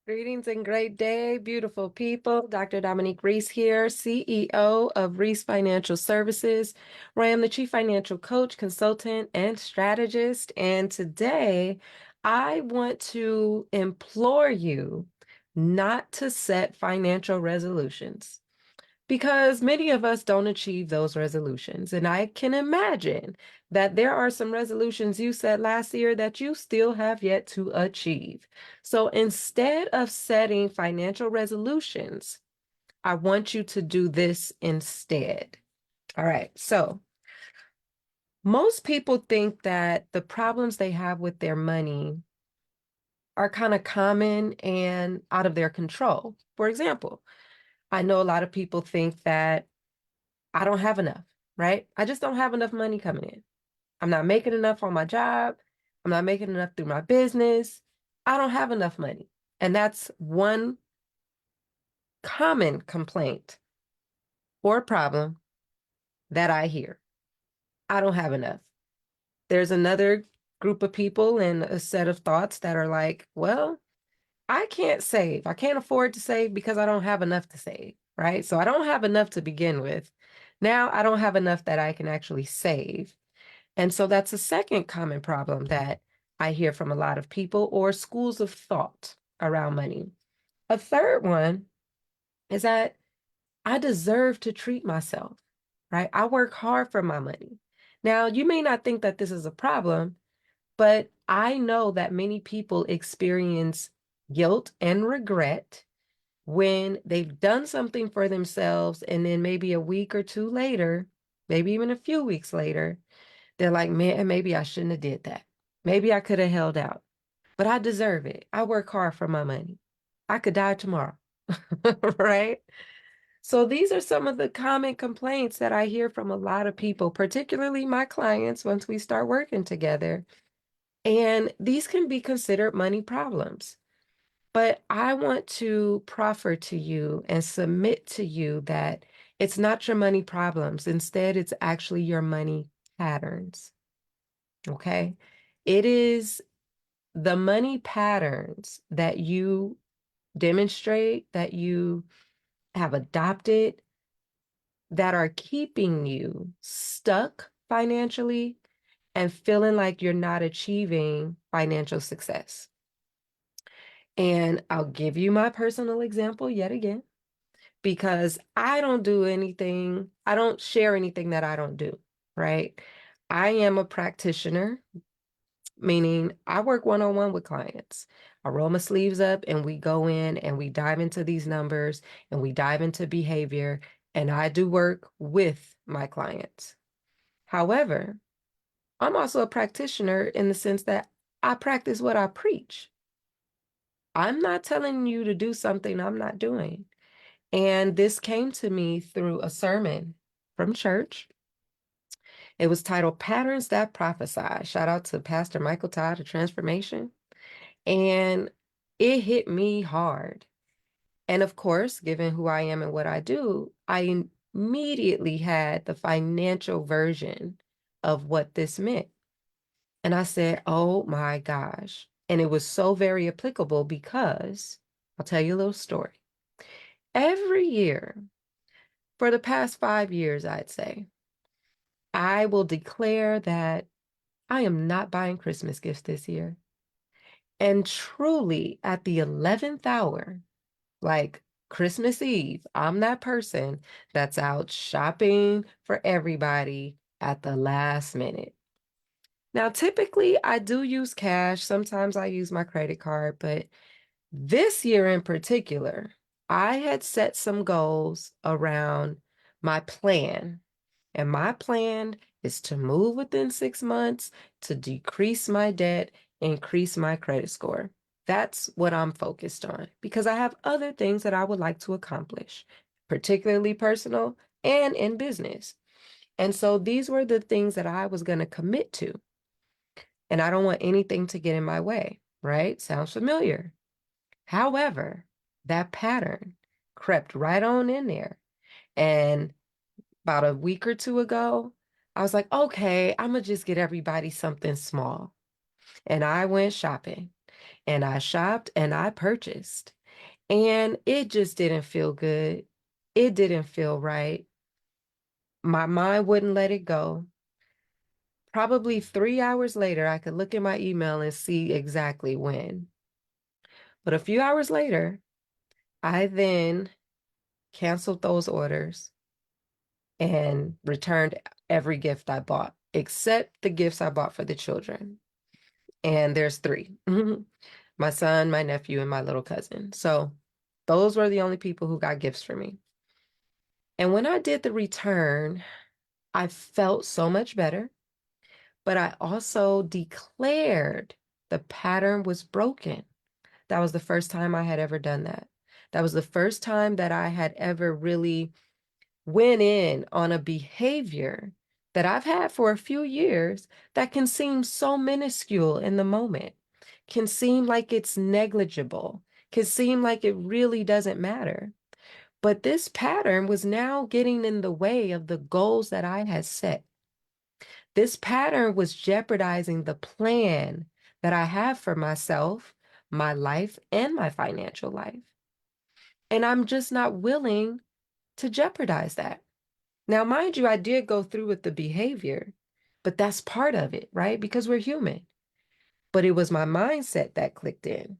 Greetings and great day, beautiful people. Dr. Dominique Reese here, CEO of Reese Financial Services, where I am the Chief Financial Coach, Consultant, and Strategist. And today, I want to implore you not to set financial resolutions, because many of us don't achieve those resolutions. And I can imagine that there are some resolutions you set last year that you still have yet to achieve. So instead of setting financial resolutions, I want you to do this instead. All right. So most people think that the problems they have with their money are kind of common and out of their control. For example, I know a lot of people think that I don't have enough, right? I just don't have enough money coming in. I'm not making enough on my job. I'm not making enough through my business. I don't have enough money. And that's one common complaint or problem that I hear. I don't have enough. There's another group of people and a set of thoughts that are like, well, I can't save. I can't afford to save because I don't have enough to save, right? So I don't have enough to begin with. Now I don't have enough that I can actually save. And so that's a second common problem that I hear from a lot of people, or schools of thought around money. A third one is that I deserve to treat myself, right? I work hard for my money. Now, you may not think that this is a problem, but I know that many people experience guilt and regret when they've done something for themselves, and then maybe a week or two later, maybe even a few weeks later, they're like, man, maybe I shouldn't have did that. Maybe I could have held out, but I deserve it. I work hard for my money. I could die tomorrow, right? So these are some of the common complaints that I hear from a lot of people, particularly my clients, once we start working together. And these can be considered money problems. But I want to proffer to you and submit to you that it's not your money problems. Instead, it's actually your money patterns. Okay. It is the money patterns that you demonstrate, that you have adopted, that are keeping you stuck financially and feeling like you're not achieving financial success. And I'll give you my personal example yet again, because I don't do anything, I don't share anything that I don't do, right? I am a practitioner, meaning I work one-on-one with clients. I roll my sleeves up and we go in and we dive into these numbers and we dive into behavior, and I do work with my clients. However, I'm also a practitioner in the sense that I practice what I preach. I'm not telling you to do something I'm not doing. And this came to me through a sermon from church. It was titled Patterns That Prophesy. Shout out to Pastor Michael Todd of Transformation. And it hit me hard. And of course, given who I am and what I do, I immediately had the financial version of what this meant. And I said, oh my gosh. And it was so very applicable because I'll tell you a little story. Every year, for the past 5 years, I'd say, I will declare that I am not buying Christmas gifts this year. And truly, at the 11th hour, like Christmas Eve, I'm that person that's out shopping for everybody at the last minute. Now, typically, I do use cash. Sometimes I use my credit card, but this year in particular, I had set some goals around my plan. And my plan is to move within 6 months, to decrease my debt, increase my credit score. That's what I'm focused on because I have other things that I would like to accomplish, particularly personal and in business. And so these were the things that I was going to commit to. And I don't want anything to get in my way, right? Sounds familiar. However, that pattern crept right on in there. And about a week or two ago, I was like, okay, I'm gonna just get everybody something small. And I went shopping and I shopped and I purchased. And it just didn't feel good. It didn't feel right. My mind wouldn't let it go. Probably 3 hours later, I could look at my email and see exactly when. But a few hours later, I then canceled those orders and returned every gift I bought, except the gifts I bought for the children. And there's three. My son, my nephew, and my little cousin. So those were the only people who got gifts for me. And when I did the return, I felt so much better, but I also declared the pattern was broken. That was the first time I had ever done that. That was the first time that I had ever really went in on a behavior that I've had for a few years that can seem so minuscule in the moment, can seem like it's negligible, can seem like it really doesn't matter. But this pattern was now getting in the way of the goals that I had set. This pattern was jeopardizing the plan that I have for myself, my life, and my financial life. And I'm just not willing to jeopardize that. Now, mind you, I did go through with the behavior, but that's part of it, right? Because we're human. But it was my mindset that clicked in.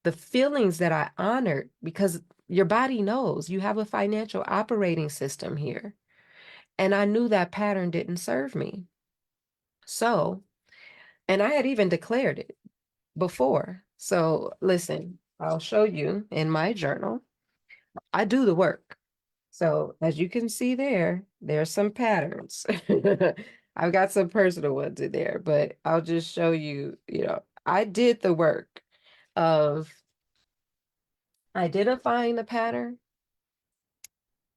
The feelings that I honored, because your body knows you have a financial operating system here. And I knew that pattern didn't serve me. So, and I had even declared it before. So, listen, I'll show you in my journal. I do the work. So as you can see there, there's some patterns. I've got some personal ones in there, but I'll just show you, I did the work of identifying the pattern,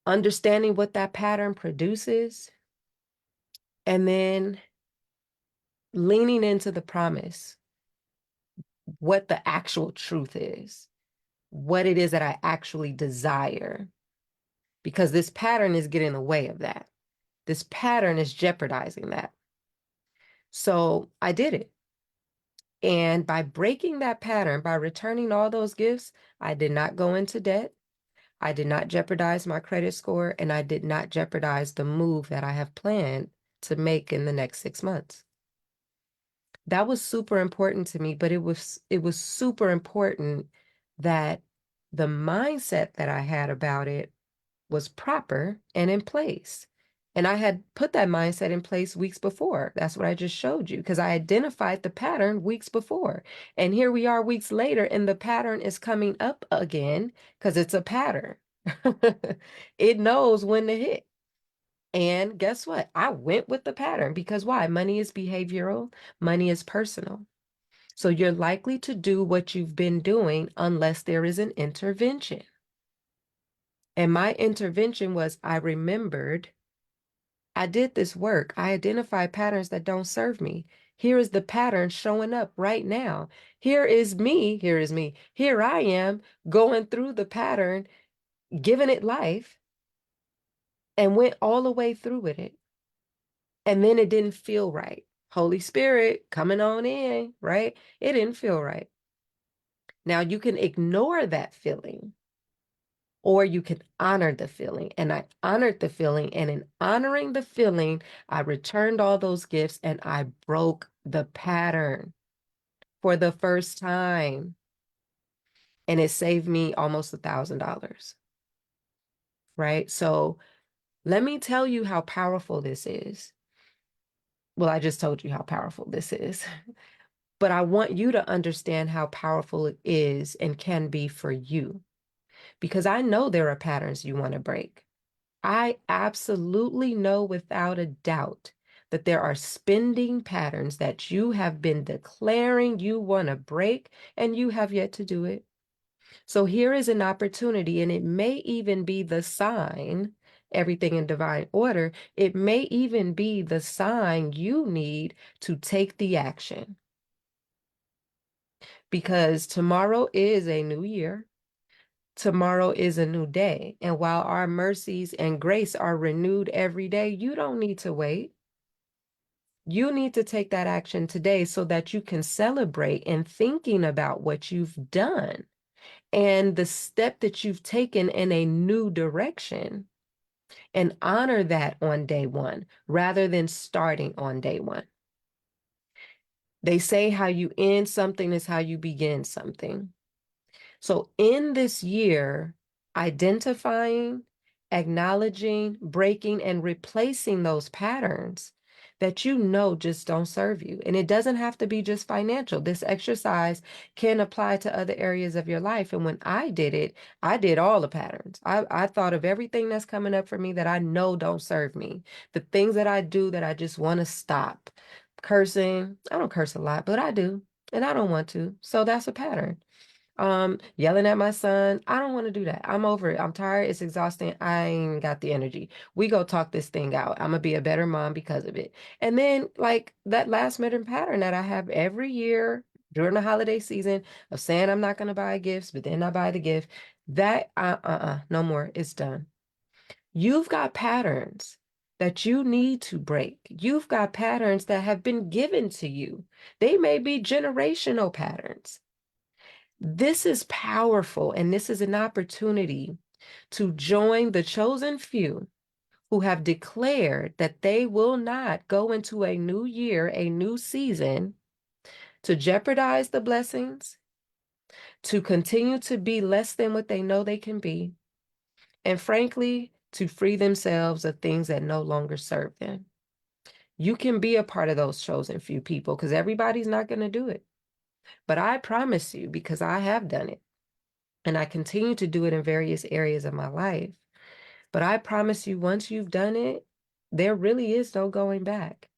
understanding what that pattern produces, and then leaning into the promise, what the actual truth is, what it is that I actually desire, because this pattern is getting in the way of that. This pattern is jeopardizing that. So I did it. And by breaking that pattern, by returning all those gifts, I did not go into debt. I did not jeopardize my credit score, and I did not jeopardize the move that I have planned to make in the next 6 months. That was super important to me, but it was super important that the mindset that I had about it was proper and in place. And I had put that mindset in place weeks before. That's what I just showed you, because I identified the pattern weeks before. And here we are weeks later, and the pattern is coming up again because it's a pattern. It knows when to hit. And guess what? I went with the pattern because why? Money is behavioral, money is personal. So you're likely to do what you've been doing unless there is an intervention. And my intervention was I remembered I did this work. I identified patterns that don't serve me. Here is the pattern showing up right now. Here is me. Here is me. Here I am going through the pattern, giving it life, and went all the way through with it. And then it didn't feel right. Holy Spirit coming on in, right? It didn't feel right. Now you can ignore that feeling, or you can honor the feeling. And I honored the feeling. And in honoring the feeling, I returned all those gifts and I broke the pattern for the first time. And it saved me almost $1,000. Right? So let me tell you how powerful this is. Well, I just told you how powerful this is. But I want you to understand how powerful it is and can be for you. Because I know there are patterns you want to break. I absolutely know without a doubt that there are spending patterns that you have been declaring you want to break and you have yet to do it. So here is an opportunity, and it may even be the sign, everything in divine order, it may even be the sign you need to take the action. Because tomorrow is a new year. Tomorrow is a new day. And while our mercies and grace are renewed every day, you don't need to wait. You need to take that action today so that you can celebrate in thinking about what you've done and the step that you've taken in a new direction, and honor that on day one rather than starting on day one. They say how you end something is how you begin something. So in this year, identifying, acknowledging, breaking, and replacing those patterns that you know just don't serve you. And it doesn't have to be just financial. This exercise can apply to other areas of your life. And when I did it, I did all the patterns. I thought of everything that's coming up for me that I know don't serve me. The things that I do that I just want to stop. Cursing, I don't curse a lot, but I do. And I don't want to. So that's a pattern. Yelling at my son. I don't want to do that. I'm over it. I'm tired. It's exhausting. I ain't got the energy. We go talk this thing out. I'm gonna be a better mom because of it. And then like that last minute pattern that I have every year during the holiday season of saying I'm not gonna buy gifts, but then I buy the gift. That no more. It's done. You've got patterns that you need to break. You've got patterns that have been given to you. They may be generational patterns. This is powerful, and this is an opportunity to join the chosen few who have declared that they will not go into a new year, a new season, to jeopardize the blessings, to continue to be less than what they know they can be, and frankly, to free themselves of things that no longer serve them. You can be a part of those chosen few people because everybody's not going to do it. But I promise you, because I have done it, and I continue to do it in various areas of my life. But I promise you, once you've done it, there really is no going back.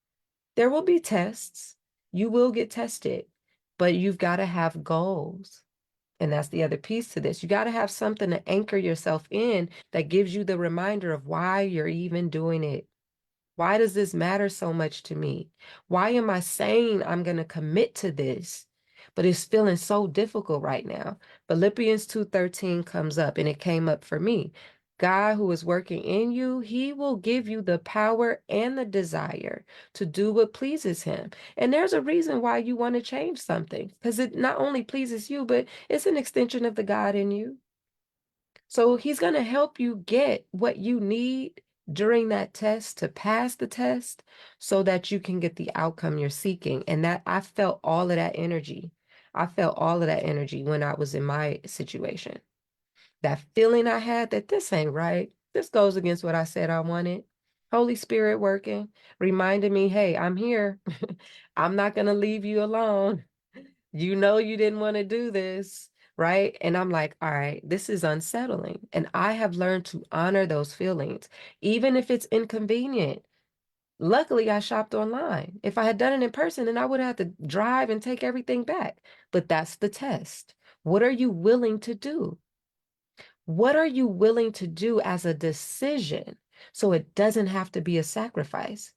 There will be tests. You will get tested, but you've got to have goals. And that's the other piece to this. You got to have something to anchor yourself in that gives you the reminder of why you're even doing it. Why does this matter so much to me? Why am I saying I'm going to commit to this, but it's feeling so difficult right now? Philippians 2:13 comes up, and it came up for me. God who is working in you, he will give you the power and the desire to do what pleases him. And there's a reason why you want to change something, because it not only pleases you, but it's an extension of the God in you. So he's going to help you get what you need during that test to pass the test so that you can get the outcome you're seeking. And that I felt all of that energy. I felt all of that energy when I was in my situation. That feeling I had that this ain't right. This goes against what I said I wanted. Holy Spirit working, reminding me, hey, I'm here. I'm not going to leave you alone. You know you didn't want to do this, right? And I'm like, all right, this is unsettling. And I have learned to honor those feelings, even if it's inconvenient. Luckily, I shopped online. If I had done it in person, then I would have to drive and take everything back. But that's the test. What are you willing to do? What are you willing to do as a decision so it doesn't have to be a sacrifice?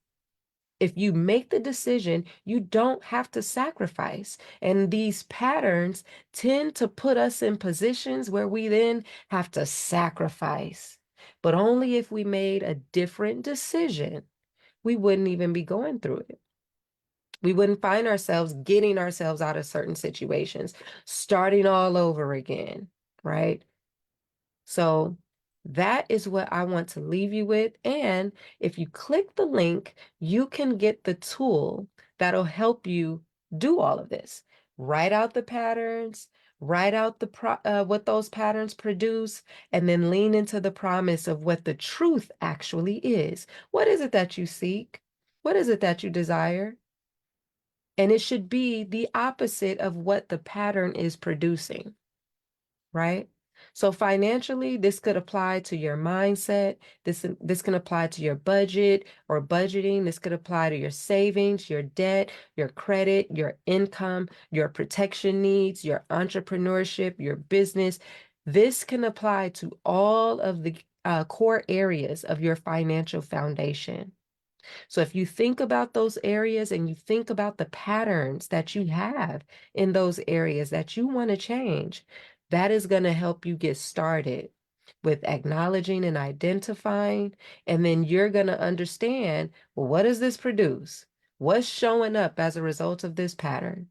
If you make the decision, you don't have to sacrifice. And these patterns tend to put us in positions where we then have to sacrifice. But only if we made a different decision, we wouldn't even be going through it. We wouldn't find ourselves getting ourselves out of certain situations, starting all over again, right? So that is what I want to leave you with. And if you click the link, you can get the tool that'll help you do all of this. Write out the patterns, write out what those patterns produce, and then lean into the promise of what the truth actually is. What is it that you seek? What is it that you desire? And it should be the opposite of what the pattern is producing, right? So financially, this could apply to your mindset. This can apply to your budget or budgeting. This could apply to your savings, your debt, your credit, your income, your protection needs, your entrepreneurship, your business. This can apply to all of the core areas of your financial foundation. So if you think about those areas and you think about the patterns that you have in those areas that you want to change, that is going to help you get started with acknowledging and identifying. And then you're going to understand, well, what does this produce? What's showing up as a result of this pattern?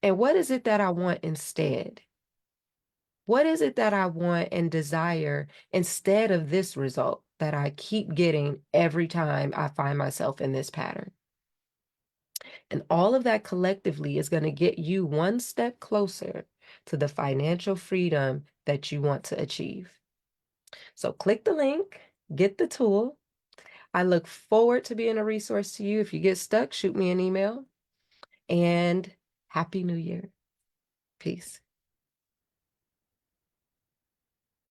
And what is it that I want instead? What is it that I want and desire instead of this result that I keep getting every time I find myself in this pattern? And all of that collectively is going to get you one step closer to the financial freedom that you want to achieve. So click the link, get the tool. I look forward to being a resource to you. If you get stuck, shoot me an email. And Happy New Year. Peace.